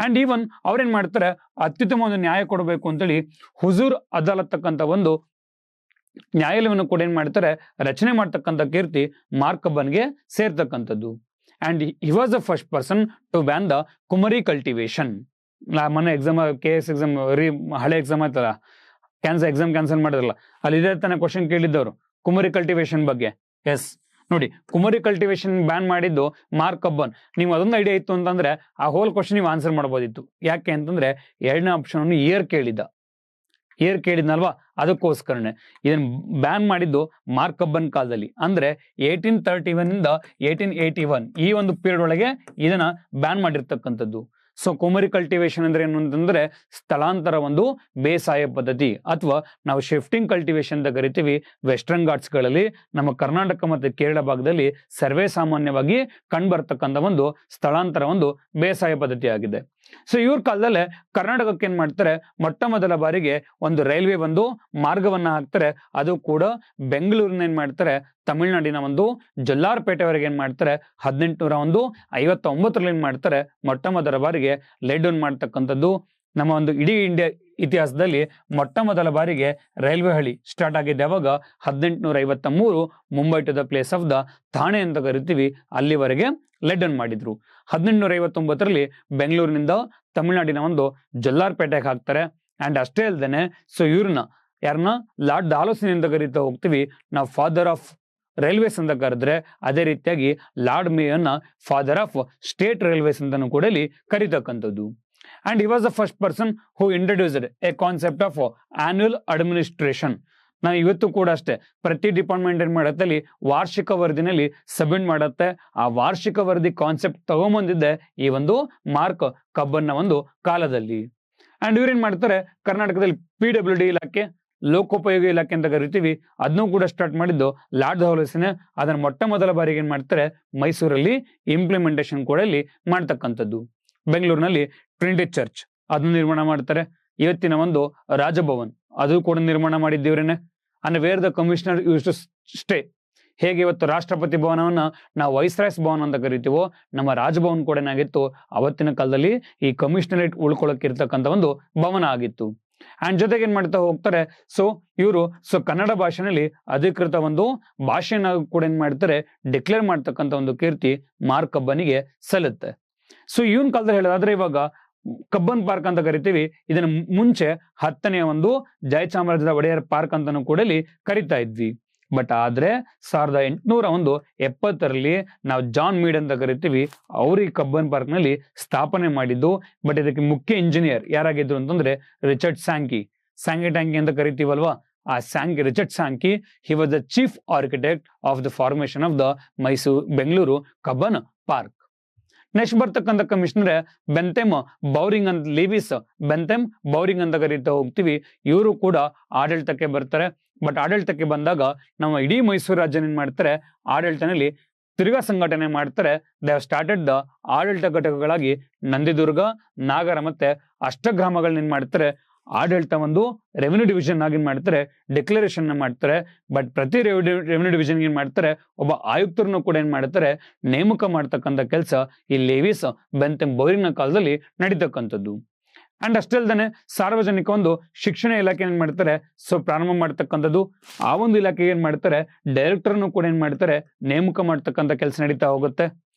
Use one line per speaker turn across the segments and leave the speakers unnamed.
And even ಅವ್ರೇನ್ ಮಾಡ್ತಾರೆ, ಅತ್ಯುತ್ತಮ ಒಂದು ನ್ಯಾಯ ಕೊಡಬೇಕು ಅಂತೇಳಿ ಹುಜೂರ್ ಅದಾಲತ್ ತಕ್ಕಂತ ಒಂದು ನ್ಯಾಯಾಲಯವನ್ನು ಕೂಡ ಏನ್ ಮಾಡ್ತಾರೆ, ರಚನೆ ಮಾಡ್ತಕ್ಕಂಥ ಕೀರ್ತಿ ಮಾರ್ಕ್ ಕಬ್ಬನ್ಗೆ ಸೇರ್ತಕ್ಕಂಥದ್ದು. And he was the first person to ban the kumari cultivation. ಮೊನ್ನೆ ಎಕ್ಸಾಮ್ KS ಎಕ್ಸಾಮ್ ಹಳೆ ಎಕ್ಸಾಮ್ ಆಯ್ತಲ್ಲ, ಎಕ್ಸಾಮ್ ಕ್ಯಾನ್ಸಲ್ ಮಾಡಿದ್ರಲ್ಲ, ಅಲ್ಲಿ ಇದೇ ತಾನೇ ಕ್ವಶನ್ ಕೇಳಿದ್ದವರು ಕುಮರಿ ಕಲ್ಟಿವೇಶನ್ ಬಗ್ಗೆ. ಎಸ್ ನೋಡಿ, ಕುಮರಿ ಕಲ್ಟಿವೇಶನ್ ಬ್ಯಾನ್ ಮಾಡಿದ್ದು ಮಾರ್ಕ್ ಕಬ್ಬನ್. ನೀವು ಅದೊಂದು ಐಡಿಯಾ ಇತ್ತು ಅಂತಂದ್ರೆ ಆ ಹೋಲ್ ಕ್ವಶನ್ ನೀವು ಆನ್ಸರ್ ಮಾಡ್ಬೋದಿತ್ತು. ಯಾಕೆ ಅಂತಂದ್ರೆ ಎರಡನೇ ಆಪ್ಷನ್ ಅನ್ನು ಇಯರ್ ಕೇಳಿದ್ನಲ್ವಾ, ಅದಕ್ಕೋಸ್ಕರನೇ ಇದನ್ನ ಬ್ಯಾನ್ ಮಾಡಿದ್ದು ಮಾರ್ಕ್ ಕಬ್ಬನ್ ಕಾಲದಲ್ಲಿ. ಅಂದ್ರೆ 1831 ಇಂದ 1881 ಈ ಒಂದು ಪೀರಿಯಡ್ ಒಳಗೆ ಇದನ್ನ ಬ್ಯಾನ್ ಮಾಡಿರ್ತಕ್ಕಂಥದ್ದು. ಸೊ ಕುಮರಿ ಕಲ್ಟಿವೇಶನ್ ಅಂದ್ರೆ ಏನು ಅಂತಂದ್ರೆ ಸ್ಥಳಾಂತರ ಒಂದು ಬೇಸಾಯ ಪದ್ಧತಿ, ಅಥವಾ ನಾವು ಶಿಫ್ಟಿಂಗ್ ಕಲ್ಟಿವೇಶನ್ ಅಂತ ಕರಿತೀವಿ. ವೆಸ್ಟರ್ನ್ ಘಾಟ್ಸ್ ಗಳಲ್ಲಿ, ನಮ್ಮ ಕರ್ನಾಟಕ ಮತ್ತು ಕೇರಳ ಭಾಗದಲ್ಲಿ ಸರ್ವೇ ಸಾಮಾನ್ಯವಾಗಿ ಕಂಡುಬರ್ತಕ್ಕಂಥ ಒಂದು ಸ್ಥಳಾಂತರ ಒಂದು ಬೇಸಾಯ ಪದ್ಧತಿ ಆಗಿದೆ. ಸೊ ಇವ್ರ ಕಾಲದಲ್ಲೇ ಕರ್ನಾಟಕಕ್ಕೆ ಏನ್ ಮಾಡ್ತಾರೆ, ಮೊಟ್ಟ ಮೊದಲ ಬಾರಿಗೆ ಒಂದು ರೈಲ್ವೆ ಒಂದು ಮಾರ್ಗವನ್ನ ಹಾಕ್ತಾರೆ. ಅದು ಕೂಡ ಬೆಂಗಳೂರಿನ ಏನ್ ಮಾಡ್ತಾರೆ, ತಮಿಳುನಾಡಿನ ಒಂದು ಜೊಲ್ಲಾರ್ಪೇಟೆವರೆಗೆ ಏನ್ ಮಾಡ್ತಾರೆ, 1859 ಏನ್ ಮಾಡ್ತಾರೆ, ಮೊಟ್ಟ ಮೊದಲ ಬಾರಿಗೆ ಲೇಡ್ ಡೌನ್ ಮಾಡ್ತಕ್ಕಂಥದ್ದು. ನಮ್ಮ ಒಂದು ಇಡೀ ಇಂಡಿಯಾ ಇತಿಹಾಸದಲ್ಲಿ ಮೊಟ್ಟ ಮೊದಲ ಬಾರಿಗೆ ರೈಲ್ವೆ ಹಳಿ ಸ್ಟಾರ್ಟ್ ಆಗಿದೆ ಯಾವಾಗ, 1853 Mumbai to the place of the Thane ಅಂತ ಕರಿತೀವಿ, ಅಲ್ಲಿವರೆಗೆ ಲೇಡ್ ಡೌನ್ ಮಾಡಿದ್ರು. 1859 ಬೆಂಗಳೂರಿನಿಂದ ತಮಿಳುನಾಡಿನ ಒಂದು ಜೊಲ್ಲಾರ್ಪೇಟೆಗೆ ಹಾಕ್ತಾರೆ. ಅಂಡ್ ಅಷ್ಟೇ ಅಲ್ದೇನೆ, ಸೊ ಇವ್ರನ್ನ ಯಾರನ್ನ ಲಾರ್ಡ್ ಡಾಲೋಸಿನಿ ಅಂತ ಕರೀತಾ ಹೋಗ್ತೀವಿ ನಾವು, ಫಾದರ್ ಆಫ್ ರೈಲ್ವೇಸ್ ಅಂತ ಕರೆದ್ರೆ, ಅದೇ ರೀತಿಯಾಗಿ ಲಾರ್ಡ್ ಮೇಯನ್ನ ಫಾದರ್ ಆಫ್ ಸ್ಟೇಟ್ ರೈಲ್ವೇಸ್ ಅಂತಾನು ಕೂಡ ಇಲ್ಲಿ ಕರೀತಕ್ಕಂಥದ್ದು. And he was the first person who introduced a concept of annual administration. ನಾವು ಇವತ್ತು ಕೂಡ ಅಷ್ಟೇ, ಪ್ರತಿ ಡಿಪಾರ್ಟ್ಮೆಂಟ್ ಏನ್ ಮಾಡತ್ತೆ, ಅಲ್ಲಿ ವಾರ್ಷಿಕ ವರದಿನಲ್ಲಿ ಸಬ್ಮಿಟ್ ಮಾಡತ್ತೆ. ಆ ವಾರ್ಷಿಕ ವರದಿ ಕಾನ್ಸೆಪ್ಟ್ ತಗೊಂಬಂದಿದ್ದೆ ಈ ಒಂದು ಮಾರ್ಕ್ ಕಬ್ಬನ್ನ ಒಂದು ಕಾಲದಲ್ಲಿ. ಅಂಡ್ ಇವ್ರೇನ್ ಮಾಡ್ತಾರೆ, ಕರ್ನಾಟಕದಲ್ಲಿ PWD ಇಲಾಖೆ, ಲೋಕೋಪಯೋಗಿ ಇಲಾಖೆ ಅಂತ ಕರಿತೀವಿ, ಅದನ್ನೂ ಕೂಡ ಸ್ಟಾರ್ಟ್ ಮಾಡಿದ್ದು ಲಾರ್ಡ್ ಡಾಲೋಸಿನಿ. ಅದನ್ನ ಮೊಟ್ಟ ಮೊದಲ ಬಾರಿಗೆ ಏನ್ ಮಾಡ್ತಾರೆ, ಮೈಸೂರಲ್ಲಿ ಇಂಪ್ಲಿಮೆಂಟೇಶನ್ ಕೂಡ ಇಲ್ಲಿ ಮಾಡ್ತಕ್ಕಂಥದ್ದು. ಬೆಂಗಳೂರಿನಲ್ಲಿ ಟ್ರಿನಿಟಿ ಚರ್ಚ್ ಅದನ್ನು ನಿರ್ಮಾಣ ಮಾಡ್ತಾರೆ. ಇವತ್ತಿನ ಒಂದು ರಾಜಭವನ್ ಅದು ಕೂಡ ನಿರ್ಮಾಣ ಮಾಡಿದ್ದೀವ್ರೇನೆ. And where the commissioner used to stay. ಹೇಗೆ ಇವತ್ತು ರಾಷ್ಟ್ರಪತಿ ಭವನವನ್ನ ನಾವು ವೈಸ್ರಾಯ್ಸ್ ಭವನ ಅಂತ ಕರಿತೀವೋ, ನಮ್ಮ ರಾಜಭವನ್ ಕೂಡ ಏನಾಗಿತ್ತು, ಅವತ್ತಿನ ಕಾಲದಲ್ಲಿ ಈ ಕಮಿಷನರೇಟ್ ಉಳ್ಕೊಳ್ಳೋಕಿರ್ತಕ್ಕಂಥ ಒಂದು ಭವನ ಆಗಿತ್ತು. ಅಂಡ್ ಜೊತೆಗೆ ಏನ್ ಮಾಡ್ತಾ ಹೋಗ್ತಾರೆ, ಇವರು ಕನ್ನಡ ಭಾಷೆನಲ್ಲಿ ಅಧಿಕೃತ ಒಂದು ಭಾಷೆನ ಕೂಡ ಏನ್ ಮಾಡ್ತಾರೆ, ಡಿಕ್ಲೇರ್ ಮಾಡ್ತಕ್ಕಂಥ ಒಂದು ಕೀರ್ತಿ ಮಾರ್ಕ್ ಕಬ್ಬನಿಗೆ ಸಲ್ಲುತ್ತೆ. ಇವನ್ ಕಾಲದಲ್ಲಿ ಹೇಳೋದಾದ್ರೆ, ಇವಾಗ ಕಬ್ಬನ್ ಪಾರ್ಕ್ ಅಂತ ಕರಿತೀವಿ, ಇದನ್ನ ಮುಂಚೆ 10ನೇ ಒಂದು ಜಯಚಾಮರಾಜ ಒಡೆಯರ್ ಪಾರ್ಕ್ ಅಂತಾನು ಕೂಡ ಇಲ್ಲಿ ಕರಿತಾ ಇದ್ವಿ. ಬಟ್ ಆದ್ರೆ 1870 ನಾವು ಜಾನ್ ಮೀಡ್ ಅಂತ ಕರಿತೀವಿ, ಅವ್ರು ಈ ಕಬ್ಬನ್ ಪಾರ್ಕ್ ನಲ್ಲಿ ಸ್ಥಾಪನೆ ಮಾಡಿದ್ದು. ಬಟ್ ಇದಕ್ಕೆ ಮುಖ್ಯ ಇಂಜಿನಿಯರ್ ಯಾರಾಗಿದ್ರು ಅಂತಂದ್ರೆ ರಿಚರ್ಡ್ ಸ್ಯಾಂಕಿ ಟ್ಯಾಂಕಿ ಅಂತ ಕರಿತೀವಲ್ವಾ, ಆ Richard Sankey, he was the chief architect of the formation of the Bengaluru Cubbon park. Next ಬರ್ತಕ್ಕಂಥ ಕಮಿಷನರ್ ಬೆಂಥೆಮ್ ಬೌರಿಂಗ್ ಅಂತ, ಲಿವಿಸ್ ಬೆಂಥೆಮ್ ಬೌರಿಂಗ್ ಅಂತ ಕರೀತಾ ಹೋಗ್ತೀವಿ. ಇವರು ಕೂಡ ಆಡಳಿತಕ್ಕೆ ಬರ್ತಾರೆ. ಬಟ್ ಆಡಳಿತಕ್ಕೆ ಬಂದಾಗ ನಮ್ಮ ಇಡೀ ಮೈಸೂರು ರಾಜ್ಯ ಏನ್ ಮಾಡ್ತಾರೆ, ಆಡಳಿತನಲ್ಲಿ ತಿರುಗಾ ಸಂಘಟನೆ ಮಾಡ್ತಾರೆ. ದೇ ಹ್ಯಾವ್ ಸ್ಟಾರ್ಟೆಡ್ ದ ಆಡಳಿತ ಘಟಕಗಳಾಗಿ ನಂದಿದುರ್ಗ, ನಾಗರ ಮತ್ತೆ ಅಷ್ಟಗ್ರಾಮಗಳನ್ನ ಏನ್ ಮಾಡ್ತಾರೆ, ಆಡಳಿತ ಒಂದು ರೆವಿನ್ಯೂ ಡಿವಿಷನ್ ಆಗಿ ಮಾಡ್ತಾರೆ, ಡಿಕ್ಲರೇಷನ್ ಮಾಡ್ತಾರೆ. ಬಟ್ ಪ್ರತಿ ರೆವಿನ್ಯೂ ಡಿವಿಷನ್ ಏನ್ ಮಾಡ್ತಾರೆ, ಒಬ್ಬ ಆಯುಕ್ತರನ್ನು ಕೂಡ ಏನ್ ಮಾಡ್ತಾರೆ, ನೇಮಕ ಮಾಡ್ತಕ್ಕಂಥ ಕೆಲಸ ಈ ಲೇವಿಸ್ ಬೆಂಥೆಮ್ ಬೌರಿಂಗ್ ನ ಕಾಲದಲ್ಲಿ ನಡೀತಕ್ಕಂಥದ್ದು. ಅಂಡ್ ಅಷ್ಟೇ ಅಲ್ದೇನೆ ಸಾರ್ವಜನಿಕ ಒಂದು ಶಿಕ್ಷಣ ಇಲಾಖೆ ಏನ್ ಮಾಡ್ತಾರೆ, ಪ್ರಾರಂಭ ಮಾಡ್ತಕ್ಕಂಥದ್ದು. ಆ ಒಂದು ಇಲಾಖೆಗೆ ಏನ್ ಮಾಡ್ತಾರೆ, ಡೈರೆಕ್ಟರ್ನು ಕೂಡ ಏನ್ ಮಾಡ್ತಾರೆ, ನೇಮಕ ಮಾಡ್ತಕ್ಕಂಥ ಕೆಲಸ ನಡೀತಾ ಹೋಗುತ್ತೆ.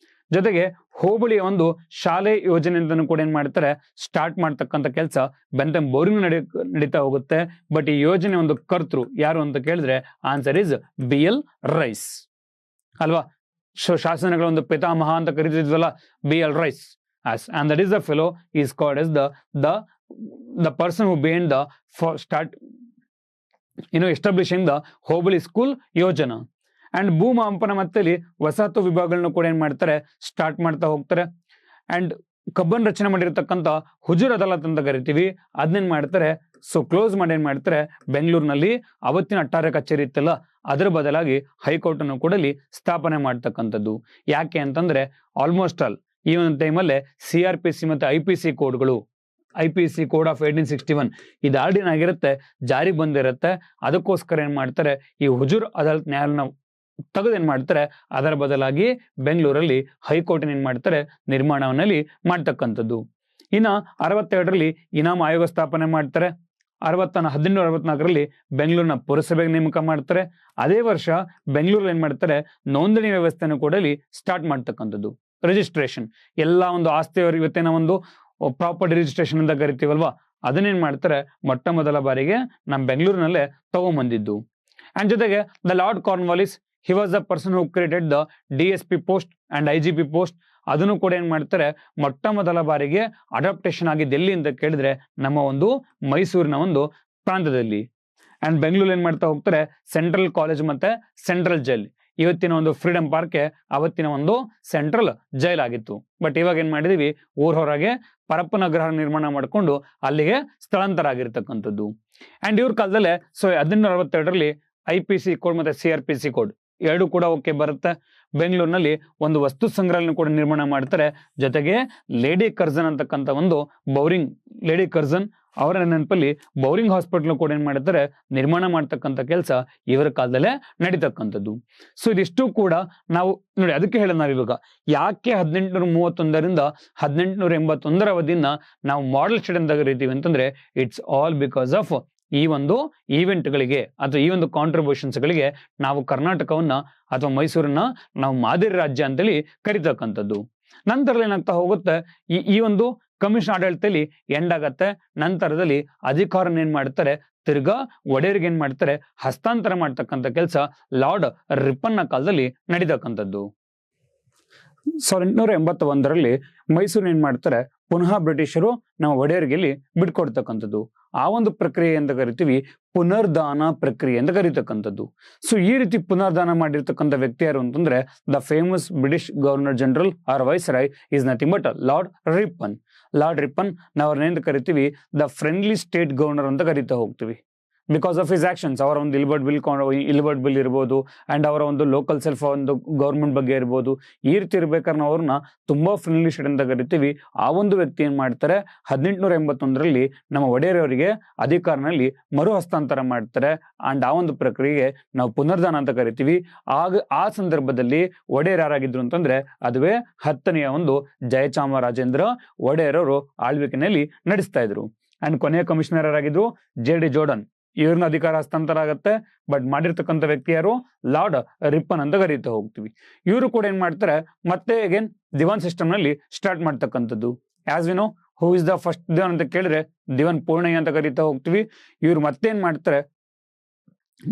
ಜೊತೆಗೆ ಹೋಬಳಿಯ ಒಂದು ಶಾಲೆ ಯೋಜನೆ ಅಂತಾನು ಕೂಡ ಏನ್ ಮಾಡ್ತಾರೆ, ಸ್ಟಾರ್ಟ್ ಮಾಡ್ತಕ್ಕಂಥ ಕೆಲಸ ಬೆಂಥೆಮ್ ಬೌರಿಂಗ್ ನಡೀತಾ ಹೋಗುತ್ತೆ. ಬಟ್ ಈ ಯೋಜನೆ ಒಂದು ಕರ್ತೃ ಯಾರು ಅಂತ ಕೇಳಿದ್ರೆ ಆನ್ಸರ್ ಇಸ್ BL ರೈಸ್ ಅಲ್ವಾ. ಶಾಸನಗಳ ಒಂದು ಪಿತಾಮಹ ಅಂತ ಕರೀತಿದ್ವಲ್ಲ, BL Rice. And that is the fellow is called as the person who behind the establishing the hobli school Yojana. And ಭೂಮಾಪನ ಮತ್ತೆ ವಸಾಹತು ವಿಭಾಗಗಳನ್ನು ಕೂಡ ಏನ್ ಮಾಡ್ತಾರೆ, ಸ್ಟಾರ್ಟ್ ಮಾಡ್ತಾ ಹೋಗ್ತಾರೆ. ಅಂಡ್ ಕಬ್ಬನ್ ರಚನೆ ಮಾಡಿರ್ತಕ್ಕಂಥ ಹುಜೂರ್ ಅದಾಲತ್ ಅಂತ ಕರಿತೀವಿ, ಅದನ್ನೇನ್ ಮಾಡ್ತಾರೆ, ಕ್ಲೋಸ್ ಮಾಡಿ ಏನ್ ಮಾಡ್ತಾರೆ, ಬೆಂಗಳೂರಿನಲ್ಲಿ ಅವತ್ತಿನ ಅಟ್ಟಾರ ಕಚೇರಿ ಇತ್ತಲ್ಲ, ಅದರ ಬದಲಾಗಿ ಹೈಕೋರ್ಟ್ ಅನ್ನು ಕೂಡ ಇಲ್ಲಿ ಸ್ಥಾಪನೆ ಮಾಡ್ತಕ್ಕಂಥದ್ದು. ಯಾಕೆ ಅಂತಂದ್ರೆ ಆಲ್ಮೋಸ್ಟ್ ಆಲ್ ಈ ಒಂದು ಟೈಮಲ್ಲೇ CRPC ಮತ್ತೆ IPC ಕೋಡ್ಗಳು, IPC ಕೋಡ್ ಆಫ್ 1861 ಇದು ಆರ್ಡಿನ್ ಆಗಿರುತ್ತೆ, ಜಾರಿಗೆ ಬಂದಿರುತ್ತೆ. ಅದಕ್ಕೋಸ್ಕರ ಏನ್ ಮಾಡ್ತಾರೆ, ಈ ಹುಜೂರ್ ಅದಾಲತ್ ನ್ಯಾಯಾಲಯನ ತೆಗೆದು ಏನ್ ಮಾಡ್ತಾರೆ, ಅದರ ಬದಲಾಗಿ ಬೆಂಗಳೂರಲ್ಲಿ ಹೈಕೋರ್ಟ್ ಏನ್ ಮಾಡ್ತಾರೆ, ನಿರ್ಮಾಣವನ್ನಲ್ಲಿ ಮಾಡ್ತಕ್ಕಂಥದ್ದು. ಇನ್ನ 62ರಲ್ಲಿ ಇನಾಮ್ ಆಯೋಗ ಸ್ಥಾಪನೆ ಮಾಡ್ತಾರೆ. 1864ರಲ್ಲಿ ಬೆಂಗಳೂರಿನ ಪುರಸಭೆಗೆ ನೇಮಕ ಮಾಡ್ತಾರೆ. ಅದೇ ವರ್ಷ ಬೆಂಗಳೂರಲ್ಲಿ ಏನ್ ಮಾಡ್ತಾರೆ, ನೋಂದಣಿ ವ್ಯವಸ್ಥೆಯನ್ನು ಕೊಡಲಿ ಸ್ಟಾರ್ಟ್ ಮಾಡ್ತಕ್ಕಂಥದ್ದು. ರಿಜಿಸ್ಟ್ರೇಷನ್ ಎಲ್ಲ ಒಂದು ಆಸ್ತಿಯವರು ಇವತ್ತಿನ ಒಂದು ಪ್ರಾಪರ್ಟಿ ರಿಜಿಸ್ಟ್ರೇಷನ್ ಅಂತ ಕರಿತೀವಲ್ವಾ, ಅದನ್ನೇನ್ ಮಾಡ್ತಾರೆ, ಮೊಟ್ಟ ಮೊದಲ ಬಾರಿಗೆ ನಮ್ಮ ಬೆಂಗಳೂರಿನಲ್ಲೇ ತಗೊಂಡ್ಬಂದಿದ್ದು. ಅಂಡ್ ಜೊತೆಗೆ the lord Cornwallis, he was the person who created the DSP post and IGP post. ಅದನ್ನು ಕೂಡ ಏನ್ ಮಾಡ್ತಾರೆ, ಮೊಟ್ಟ ಮೊದಲ ಬಾರಿಗೆ ಅಡಾಪ್ಟೇಷನ್ ಆಗಿದ್ದು ಎಲ್ಲಿ ಅಂತ ಕೇಳಿದ್ರೆ ನಮ್ಮ ಒಂದು ಮೈಸೂರಿನ ಒಂದು ಪ್ರಾಂತದಲ್ಲಿ. ಅಂಡ್ ಬೆಂಗಳೂರು ಏನ್ ಮಾಡ್ತಾ ಹೋಗ್ತಾರೆ, ಸೆಂಟ್ರಲ್ ಕಾಲೇಜ್ ಮತ್ತೆ ಸೆಂಟ್ರಲ್ ಜೈಲ್. ಇವತ್ತಿನ ಒಂದು ಫ್ರೀಡಂ ಪಾರ್ಕ್ ಅವತ್ತಿನ ಒಂದು ಸೆಂಟ್ರಲ್ ಜೈಲ್ ಆಗಿತ್ತು. ಬಟ್ ಇವಾಗ ಏನ್ ಮಾಡಿದೀವಿ, ಊರ್ ಹೊರಗೆ ಪರಪ್ಪನ ಗ್ರಹ ನಿರ್ಮಾಣ ಮಾಡಿಕೊಂಡು ಅಲ್ಲಿಗೆ ಸ್ಥಳಾಂತರ ಆಗಿರ್ತಕ್ಕಂಥದ್ದು. ಅಂಡ್ ಇವ್ರ ಕಾಲದಲ್ಲೇ 1862ರಲ್ಲಿ IPC ಕೋಡ್ ಮತ್ತೆ CRPC ಕೋಡ್ ಎರಡು ಕೂಡ ಓಕೆ ಬರುತ್ತೆ. ಬೆಂಗಳೂರಿನಲ್ಲಿ ಒಂದು ವಸ್ತು ಸಂಗ್ರಹಾಲಯ ಕೂಡ ನಿರ್ಮಾಣ ಮಾಡ್ತಾರೆ. ಜೊತೆಗೆ ಲೇಡಿ ಕರ್ಜನ್ ಅಂತಕ್ಕಂಥ ಒಂದು ಲೇಡಿ ಕರ್ಜನ್ ಅವರ ನೆನಪಲ್ಲಿ ಬೌರಿಂಗ್ ಹಾಸ್ಪಿಟಲ್ ಕೂಡ ಏನ್ ಮಾಡ್ತಾರೆ, ನಿರ್ಮಾಣ ಮಾಡ್ತಕ್ಕಂಥ ಕೆಲಸ ಇವರ ಕಾಲದಲ್ಲೇ ನಡೀತಕ್ಕಂಥದ್ದು. ಸೊ ಇದಿಷ್ಟು ಕೂಡ ನಾವು ನೋಡಿ, ಅದಕ್ಕೆ ಹೇಳೋದು ನಾವಿವಾಗ ಯಾಕೆ 1831ರಿಂದ 1881 ಅವಧಿನ ನಾವು ಮಾಡೆಲ್ ಸ್ಟೇಟ್ ಅಂತ ಕರಿತೀವಿ ಅಂತಂದ್ರೆ, ಇಟ್ಸ್ ಆಲ್ ಬಿಕಾಸ್ ಆಫ್ ಈ ಒಂದು ಈವೆಂಟ್ಗಳಿಗೆ ಅಥವಾ ಈ ಒಂದು ಕಾಂಟ್ರಿಬ್ಯೂಷನ್ಸ್ ಗಳಿಗೆ ನಾವು ಕರ್ನಾಟಕವನ್ನ ಅಥವಾ ಮೈಸೂರನ್ನ ನಾವು ಮಾದರಿ ರಾಜ್ಯ ಅಂತೇಳಿ ಕರಿತಕ್ಕಂಥದ್ದು. ನಂತರದಲ್ಲಿ ಏನಾಗ್ತಾ ಹೋಗುತ್ತೆ, ಈ ಒಂದು ಕಮಿಷನ್ ಆಡಳಿತದಲ್ಲಿ ಎಂಡ್ ಆಗತ್ತೆ. ನಂತರದಲ್ಲಿ ಅಧಿಕಾರನ ಏನ್ ಮಾಡ್ತಾರೆ, ತಿರ್ಗಾ ಒಡೆಯರಿಗೆ ಏನ್ ಮಾಡ್ತಾರೆ, ಹಸ್ತಾಂತರ ಮಾಡ್ತಕ್ಕಂಥ ಕೆಲಸ ಲಾರ್ಡ್ ರಿಪ್ಪನ್ನ ಕಾಲದಲ್ಲಿ ನಡೀತಕ್ಕಂಥದ್ದು. 1881ರಲ್ಲಿ ಮೈಸೂರು ಏನ್ ಮಾಡ್ತಾರೆ, ಪುನಃ ಬ್ರಿಟಿಷರು ನಮ್ಮ ಒಡೆಯರಿಗೆ ಇಲ್ಲಿ ಬಿಟ್ಕೊಡ್ತಕ್ಕಂಥದ್ದು. ಆ ಒಂದು ಪ್ರಕ್ರಿಯೆ ಅಂತ ಕರಿತೀವಿ ಪುನರ್ದಾನ ಪ್ರಕ್ರಿಯೆ ಅಂತ ಕರೀತಕ್ಕಂಥದ್ದು. ಸೊ ಈ ರೀತಿ ಪುನರ್ದಾನ ಮಾಡಿರ್ತಕ್ಕಂಥ ವ್ಯಕ್ತಿ ಯಾರು ಅಂತಂದ್ರೆ, the famous British governor general or viceroy is nothing but Lord Ripon. Lord Ripon ನಾವ್ರನ್ನೇಂತ ಕರಿತೀವಿ, ದ ಫ್ರೆಂಡ್ಲಿ ಸ್ಟೇಟ್ ಗವರ್ನರ್ ಅಂತ ಕರಿತಾ ಹೋಗ್ತೀವಿ. ಬಿಕಾಸ್ ಆಫ್ ಹಿಸ್ ಆಕ್ಷನ್ಸ್, ಅವರ ಒಂದು ಇಲ್ಬರ್ಟ್ ಬಿಲ್ ಇರ್ಬೋದು, ಅಂಡ್ ಅವರ ಒಂದು ಲೋಕಲ್ ಸೆಲ್ಫ್ ಒಂದು ಗೌರ್ಮೆಂಟ್ ಬಗ್ಗೆ ಇರ್ಬೋದು, ಈ ರೀತಿ ಇರ್ಬೇಕಾದ್ರೆ ನಾವು ಅವ್ರನ್ನ ತುಂಬಾ ಫ್ರೆಂಡ್ಲಿ ಸ್ಟೇಟ್ ಅಂತ ಕರಿತೀವಿ. ಆ ಒಂದು ವ್ಯಕ್ತಿ ಏನ್ ಮಾಡ್ತಾರೆ, 1881ರಲ್ಲಿ ನಮ್ಮ ಒಡೆಯರವರಿಗೆ ಅಧಿಕಾರನಲ್ಲಿ ಮರು ಹಸ್ತಾಂತರ ಮಾಡ್ತಾರೆ. ಅಂಡ್ ಆ ಒಂದು ಪ್ರಕ್ರಿಯೆಗೆ ನಾವು ಪುನರ್ದಾನ ಅಂತ ಕರಿತೀವಿ. ಆ ಸಂದರ್ಭದಲ್ಲಿ ಒಡೆಯರ್ ಯಾರಾಗಿದ್ರು ಅಂತಂದ್ರೆ, ಅದುವೇ 10ನೇ ಒಂದು ಜಯಚಾಮರಾಜೇಂದ್ರ ಒಡೆಯರವರು ಆಳ್ವಿಕೆಯಲ್ಲಿ ನಡೆಸ್ತಾ ಇದ್ರು. ಅಂಡ್ ಕೊನೆಯ ಕಮಿಷನರ್ ಯಾರಾಗಿದ್ರು, JD ಜೋರ್ಡನ್. ಇವ್ರನ್ನ ಅಧಿಕಾರ ಹಸ್ತಾಂತರ ಆಗತ್ತೆ. ಬಟ್ ಮಾಡಿರ್ತಕ್ಕಂಥ ವ್ಯಕ್ತಿ ಯಾರು, ಲಾರ್ಡ್ ರಿಪ್ಪನ್ ಅಂತ ಕರೀತಾ ಹೋಗ್ತೀವಿ. ಇವರು ಕೂಡ ಏನ್ ಮಾಡ್ತಾರೆ, ಮತ್ತೆ ಅಗೇನ್ ದಿವಾನ್ ಸಿಸ್ಟಮ್ ನಲ್ಲಿ ಸ್ಟಾರ್ಟ್ ಮಾಡ್ತಕ್ಕಂಥದ್ದು. As we know who is the first ದಿವಾನ್ ಅಂತ ಕೇಳಿದ್ರೆ ದಿವಾನ್ ಪೂರ್ಣಯ್ಯ ಅಂತ ಕರೀತಾ ಹೋಗ್ತೀವಿ. ಇವ್ರು ಮತ್ತೆ ಏನ್ ಮಾಡ್ತಾರೆ,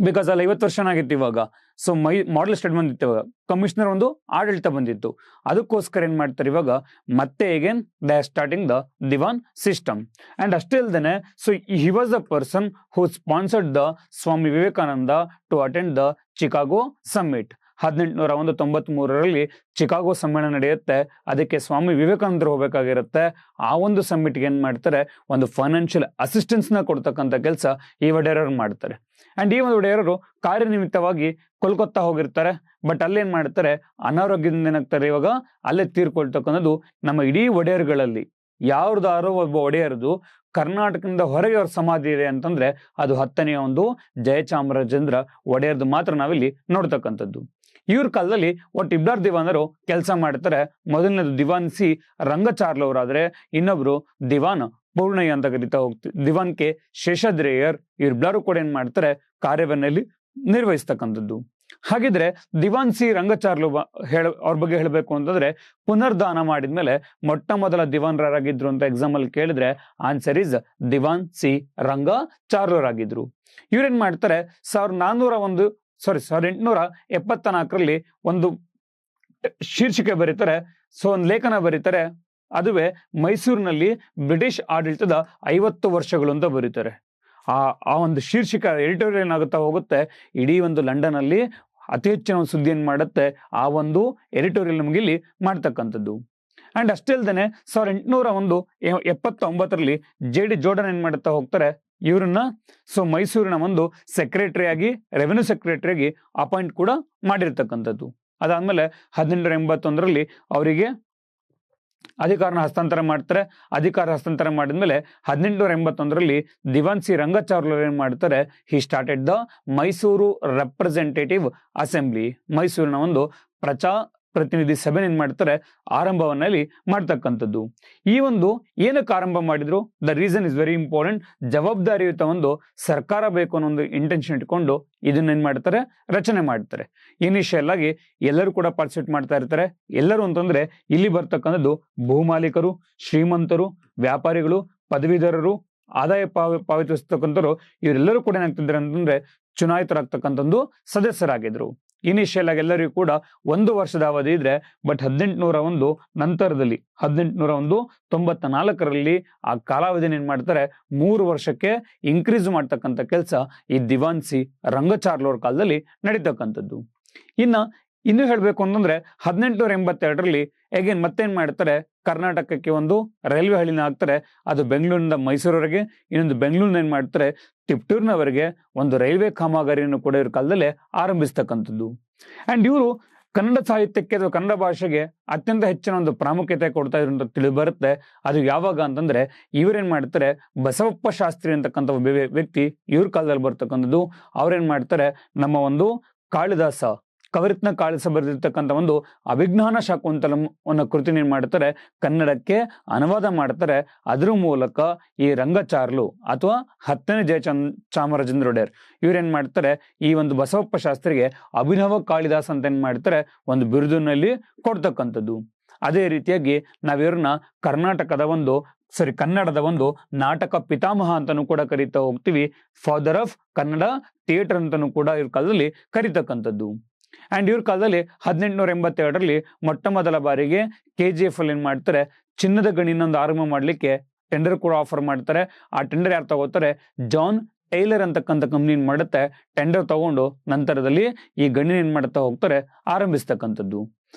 ಬಿಕಾಸ್ ಅಲ್ಲಿ 50 ವರ್ಷ ಆಗಿತ್ತು ಇವಾಗ. ಸೊ ಮಾಡೆಲ್ ಸ್ಟೇಟ್ ಬಂದಿತ್ತು, ಇವಾಗ ಕಮಿಷನರ್ ಒಂದು ಆಡಳಿತ ಬಂದಿತ್ತು. ಅದಕ್ಕೋಸ್ಕರ ಏನ್ ಮಾಡ್ತಾರೆ, ಇವಾಗ ಮತ್ತೆ again they are starting the ದಿವಾನ್ ಸಿಸ್ಟಮ್. ಅಂಡ್ ಅಷ್ಟೇ ಅಲ್ದೇನೆ, so he was the person who sponsored the Swami Vivekananda to attend the Chicago summit. 1893ರಲ್ಲಿ ಚಿಕಾಗೋ ಸಮ್ಮೇಳನ ನಡೆಯುತ್ತೆ. ಅದಕ್ಕೆ ಸ್ವಾಮಿ ವಿವೇಕಾನಂದರು ಹೋಗ್ಬೇಕಾಗಿರುತ್ತೆ. ಆ ಒಂದು ಸಮ್ಮಿಟ್ಗೆ ಏನ್ ಮಾಡ್ತಾರೆ, ಒಂದು ಫೈನಾನ್ಷಿಯಲ್ ಅಸಿಸ್ಟೆನ್ಸ್ ನ ಕೊಡ್ತಕ್ಕಂಥ ಕೆಲಸ ಈ ಒಡೆಯರರು ಮಾಡ್ತಾರೆ. ಅಂಡ್ ಈ ಒಂದು ಒಡೆಯರರು ಕಾರ್ಯನಿಮಿತ್ತವಾಗಿ ಕೋಲ್ಕತ್ತಾ ಹೋಗಿರ್ತಾರೆ. ಬಟ್ ಅಲ್ಲೇನ್ ಮಾಡ್ತಾರೆ, ಅನಾರೋಗ್ಯದಿಂದ ಏನಾಗ್ತಾರೆ, ಇವಾಗ ಅಲ್ಲೇ ತೀರ್ಕೊಳ್ತಕ್ಕಂಥದ್ದು. ನಮ್ಮ ಇಡೀ ಒಡೆಯರ್ಗಳಲ್ಲಿ ಯಾವ್ದಾರೋ ಒಬ್ಬ ಒಡೆಯರದು ಕರ್ನಾಟಕದಿಂದ ಹೊರಗೆ ಅವ್ರ ಸಮಾಧಿ ಇದೆ ಅಂತಂದ್ರೆ ಅದು 10ನೇ ಒಂದು ಜಯಚಾಮರಾಜೇಂದ್ರ ಒಡೆಯರ್ದು ಮಾತ್ರ ನಾವಿಲ್ಲಿ ನೋಡ್ತಕ್ಕಂಥದ್ದು. ಇವ್ರ ಕಾಲದಲ್ಲಿ ಒಟ್ಟು ಇಬ್ಬರು ದಿವಾನರು ಕೆಲಸ ಮಾಡ್ತಾರೆ. ಮೊದಲನೇದು ದಿವಾನ್ ಸಿ ರಂಗಚಾರ್ಲವರಾದ್ರೆ, ಇನ್ನೊಬ್ರು ದಿವಾನ್ ಪೂರ್ಣಯ್ಯ ಅಂತ ಕರೀತಾ ಹೋಗ್ತೀವಿ. ದಿವಾನ್ ಕೆ ಶೇಷಾದ್ರಿಯರ್. ಇವ್ರಿಬ್ಬರು ಕೂಡ ಏನ್ ಮಾಡ್ತಾರೆ, ಕಾರ್ಯವನ್ನಲ್ಲಿ ನಿರ್ವಹಿಸ್ತಕ್ಕಂಥದ್ದು. ಹಾಗಿದ್ರೆ ದಿವಾನ್ ಸಿ ರಂಗಚಾರ್ಲು ಅವ್ರ ಬಗ್ಗೆ ಹೇಳಬೇಕು ಅಂತಂದ್ರೆ, ಪುನರ್ದಾನ ಮಾಡಿದ್ಮೇಲೆ ಮೊಟ್ಟ ಮೊದಲ ದಿವಾನ್ರಾಗಿದ್ರು ಅಂತ ಎಕ್ಸಾಮ್ ಅಲ್ಲಿ ಕೇಳಿದ್ರೆ ಆನ್ಸರ್ ಇಸ್ ದಿವಾನ್ ಸಿ ರಂಗಚಾರ್ಲರಾಗಿದ್ರು. ಇವ್ರೇನ್ ಮಾಡ್ತಾರೆ, 1874ರಲ್ಲಿ ಒಂದು ಶೀರ್ಷಿಕೆ ಬರೀತಾರೆ. ಸೊ ಒಂದು ಲೇಖನ ಬರೀತಾರೆ. ಅದುವೇ ಮೈಸೂರಿನಲ್ಲಿ ಬ್ರಿಟಿಷ್ ಆಡಳಿತದ 50 ವರ್ಷಗಳು ಅಂತ ಬರೀತಾರೆ. ಆ ಒಂದು ಶೀರ್ಷಿಕೆ ಎಡಿಟೋರಿಯಲ್ ಏನಾಗುತ್ತಾ ಹೋಗುತ್ತೆ, ಇಡೀ ಒಂದು ಲಂಡನ್ ಅಲ್ಲಿ ಅತಿ ಹೆಚ್ಚಿನ ಒಂದು ಸುದ್ದಿ ಏನ್ ಮಾಡುತ್ತೆ, ಆ ಒಂದು ಎಡಿಟೋರಿಯಲ್ ನಮ್ಗೆ ಇಲ್ಲಿ ಮಾಡ್ತಕ್ಕಂಥದ್ದು. ಅಂಡ್ ಅಷ್ಟೇ ಅಲ್ದೇನೆ 1879ರಲ್ಲಿ JD ಜೋರ್ಡನ್ ಏನ್ ಮಾಡುತ್ತಾ ಹೋಗ್ತಾರೆ, ಇವ್ರನ್ನ ಮೈಸೂರಿನ ಒಂದು ಸೆಕ್ರೆಟರಿ ಆಗಿ, ರೆವೆನ್ಯೂ ಸೆಕ್ರೆಟರಿ ಆಗಿ ಅಪಾಯಿಂಟ್ ಕೂಡ ಮಾಡಿರ್ತಕ್ಕಂಥದ್ದು. ಅದಾದ್ಮೇಲೆ 1881ರಲ್ಲಿ ಅವರಿಗೆ ಅಧಿಕಾರನ ಹಸ್ತಾಂತರ ಮಾಡ್ತಾರೆ. ಅಧಿಕಾರ ಹಸ್ತಾಂತರ ಮಾಡಿದ್ಮೇಲೆ 1881ರಲ್ಲಿ ದಿವಾನ್ ಸಿ ರಂಗಚಾರ್ಲು ಏನ್ ಮಾಡ್ತಾರೆ, he started the Mysuru representative assembly. ಮೈಸೂರಿನ ಒಂದು ಪ್ರತಿನಿಧಿ ಸಭೆ ಏನ್ ಮಾಡ್ತಾರೆ ಆರಂಭವನ್ನಲ್ಲಿ ಮಾಡ್ತಕ್ಕಂಥದ್ದು. ಈ ಒಂದು ಏನಕ್ಕೆ ಆರಂಭ ಮಾಡಿದ್ರು, the reason is very important. ಜವಾಬ್ದಾರಿಯುತ ಒಂದು ಸರ್ಕಾರ ಬೇಕು ಅನ್ನೋ ಒಂದು ಇಂಟೆನ್ಷನ್ ಇಟ್ಕೊಂಡು ಇದನ್ನ ಏನ್ ಮಾಡ್ತಾರೆ ರಚನೆ ಮಾಡ್ತಾರೆ. ಇನಿಷಿಯಲ್ ಆಗಿ ಎಲ್ಲರೂ ಕೂಡ ಪಾರ್ಟಿಸಿಪೇಟ್ ಮಾಡ್ತಾ ಇರ್ತಾರೆ. ಎಲ್ಲರೂ ಅಂತಂದ್ರೆ ಇಲ್ಲಿ ಬರ್ತಕ್ಕಂಥದ್ದು ಭೂಮಾಲೀಕರು, ಶ್ರೀಮಂತರು, ವ್ಯಾಪಾರಿಗಳು, ಪದವೀಧರರು, ಆದಾಯ ಪಾವತಿಸ್ತಕ್ಕಂಥವ್ರು, ಇವರೆಲ್ಲರೂ ಕೂಡ ಏನಾಗ್ತಿದ್ದಾರೆ ಅಂತಂದ್ರೆ ಚುನಾಯಿತರಾಗ್ತಕ್ಕಂಥದ್ದು ಸದಸ್ಯರಾಗಿದ್ರು. ಇನಿಷಿಯಲ್ ಆಗಿ ಎಲ್ಲರಿಗೂ ಕೂಡ 1 ವರ್ಷದ ಅವಧಿ ಇದ್ರೆ, ಬಟ್ 1801 ನಂತರದಲ್ಲಿ 1894ರಲ್ಲಿ ಆ ಕಾಲಾವಧಿನ ಏನ್ ಮಾಡ್ತಾರೆ 3 ವರ್ಷಕ್ಕೆ ಇನ್ಕ್ರೀಸ್ ಮಾಡ್ತಕ್ಕಂಥ ಕೆಲಸ ಈ ದಿವಾನ್ ಸಿ ರಂಗಚಾರ್ಲೋರ್ ಕಾಲದಲ್ಲಿ ನಡೀತಕ್ಕಂಥದ್ದು. ಇನ್ನು ಹೇಳ್ಬೇಕು ಅಂತಂದ್ರೆ 1882ರಲ್ಲಿ ಅಗೇನ್ ಮತ್ತೇನ್ ಮಾಡ್ತಾರೆ, ಕರ್ನಾಟಕಕ್ಕೆ ಒಂದು ರೈಲ್ವೆ ಹಳಿನ ಹಾಕ್ತಾರೆ. ಅದು ಬೆಂಗಳೂರಿನಿಂದ ಮೈಸೂರವರೆಗೆ, ಇನ್ನೊಂದು ಬೆಂಗಳೂರಿನ ಏನ್ ಮಾಡ್ತಾರೆ ತಿಪ್ಟೂರಿನವರೆಗೆ ಒಂದು ರೈಲ್ವೆ ಕಾಮಗಾರಿಯನ್ನು ಕೂಡ ಇವ್ರ ಕಾಲದಲ್ಲೇ ಆರಂಭಿಸ್ತಕ್ಕಂಥದ್ದು. ಅಂಡ್ ಇವರು ಕನ್ನಡ ಸಾಹಿತ್ಯಕ್ಕೆ ಅಥವಾ ಕನ್ನಡ ಭಾಷೆಗೆ ಅತ್ಯಂತ ಹೆಚ್ಚಿನ ಒಂದು ಪ್ರಾಮುಖ್ಯತೆ ಕೊಡ್ತಾ ಇದ್ರು ಅಂತ ತಿಳಿದು ಬರುತ್ತೆ. ಅದು ಯಾವಾಗ ಅಂತಂದ್ರೆ ಇವ್ರೇನ್ ಮಾಡ್ತಾರೆ, ಬಸವಪ್ಪ ಶಾಸ್ತ್ರಿ ಅಂತಕ್ಕಂಥ ಒಬ್ಬ ವ್ಯಕ್ತಿ ಇವ್ರ ಕಾಲದಲ್ಲಿ ಬರ್ತಕ್ಕಂಥದ್ದು. ಅವ್ರೇನ್ ಮಾಡ್ತಾರೆ, ನಮ್ಮ ಒಂದು ಕಾಳಿದಾಸ ಕವರಿತ್ನ ಕಾಳಿದಾಸ ಬರೆದಿರ್ತಕ್ಕಂಥ ಒಂದು ಅಭಿಜ್ಞಾನ ಶಾಕುಂತಲಂ ಅನ್ನೋ ಕೃತಿನ ಏನ್ ಮಾಡ್ತಾರೆ ಕನ್ನಡಕ್ಕೆ ಅನುವಾದ ಮಾಡ್ತಾರೆ. ಅದ್ರ ಮೂಲಕ ಈ ರಂಗಚಾರ್ಲು ಅಥವಾ 10ನೇ ಚಾಮರಾಜೇಂದ್ರ ಒಡೆಯರ್ ಇವ್ರೇನ್ ಮಾಡ್ತಾರೆ, ಈ ಒಂದು ಬಸವಪ್ಪ ಶಾಸ್ತ್ರಿಗೆ ಅಭಿನವ ಕಾಳಿದಾಸ್ ಅಂತ ಏನ್ ಮಾಡ್ತಾರೆ ಒಂದು ಬಿರುದಿನಲ್ಲಿ ಕೊಡ್ತಕ್ಕಂಥದ್ದು. ಅದೇ ರೀತಿಯಾಗಿ ನಾವಿವ್ರನ್ನ ಕನ್ನಡದ ಒಂದು ನಾಟಕ ಪಿತಾಮಹ ಅಂತಾನೂ ಕೂಡ ಕರೀತಾ ಹೋಗ್ತೀವಿ. ಫಾದರ್ ಆಫ್ ಕನ್ನಡ ಥಿಯೇಟರ್ ಅಂತಾನೂ ಕೂಡ ಇವ್ರ ಕಾಲದಲ್ಲಿ ಕರೀತಕ್ಕಂಥದ್ದು. ಅಂಡ್ ಇವ್ರ ಕಾಲದಲ್ಲಿ 1882ರಲ್ಲಿ ಮೊಟ್ಟ ಮೊದಲ ಬಾರಿಗೆ KGF ಅಲ್ಲಿ ಏನ್ ಮಾಡ್ತಾರೆ, ಚಿನ್ನದ ಗಣಿನ ಒಂದು ಆರಂಭ ಮಾಡ್ಲಿಕ್ಕೆ ಟೆಂಡರ್ ಕೂಡ ಆಫರ್ ಮಾಡ್ತಾರೆ. ಆ ಟೆಂಡರ್ ಯಾರು ತಗೋತಾರೆ, ಜಾನ್ ಟೈಲರ್ ಅಂತಕ್ಕಂಥ ಕಂಪ್ನಿ ಏನ್ ಮಾಡುತ್ತೆ ಟೆಂಡರ್ ತಗೊಂಡು ನಂತರದಲ್ಲಿ ಈ ಗಣಿನ ಏನ್ ಮಾಡ್ತಾ ಹೋಗ್ತಾರೆ ಆರಂಭಿಸ್ತಕ್ಕಂಥದ್ದು.